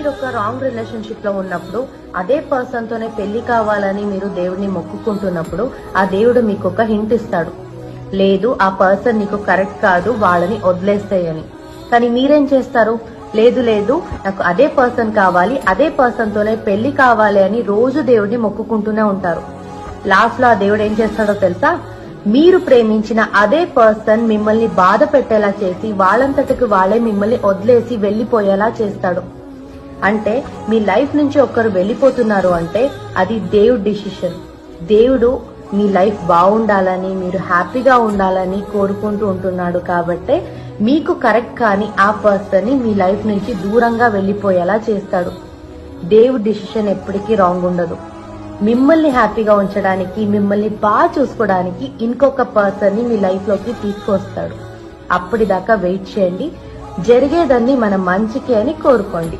మీరు ఒక wrong relationship లో ఉన్నప్పుడు అదే పర్సన్ తోనే పెళ్లి కావాలని మీరు దేవుడిని మొక్కుకుంటున్నప్పుడు ఆ దేవుడు మీకు ఒక హింట్ ఇస్తాడు, లేదు ఆ పర్సన్ నీకు కరెక్ట్ కాదు, వాళ్ళని వదిలేస్తాయని. కానీ మీరేం చేస్తారు, లేదు లేదు నాకు అదే పర్సన్ కావాలి, అదే పర్సన్ తోనే పెళ్లి కావాలి అని రోజు దేవుడిని మొక్కుకుంటూనే ఉంటారు. లాస్ట్ లో ఆ దేవుడు ఏం చేస్తాడో తెలుసా, మీరు ప్రేమించిన అదే పర్సన్ మిమ్మల్ని బాధ పెట్టేలా చేసి వాళ్ళంతటికి వాళ్ళే మిమ్మల్ని వదిలేసి వెళ్లిపోయేలా చేస్తాడు. అంటే మీ లైఫ్ నుంచి ఒకరు వెళ్లిపోతున్నారు అంటే అది దేవుడి డిసిషన్. దేవుడు మీ లైఫ్ బాగుండాలని, మీరు హ్యాపీగా ఉండాలని కోరుకుంటూ ఉంటున్నాడు. కాబట్టే మీకు కరెక్ట్ కాని ఆ పర్సన్ ని మీ లైఫ్ నుంచి దూరంగా వెళ్లిపోయేలా చేస్తాడు. దేవుడి డిసిషన్ ఎప్పటికీ రాంగ్ ఉండదు. మిమ్మల్ని హ్యాపీగా ఉంచడానికి, మిమ్మల్ని బాగా చూసుకోవడానికి ఇంకొక పర్సన్ ని మీ లైఫ్ లోకి తీసుకొస్తాడు. అప్పటిదాకా వెయిట్ చేయండి. జరిగేదాన్ని మన మంచికి అని కోరుకోండి.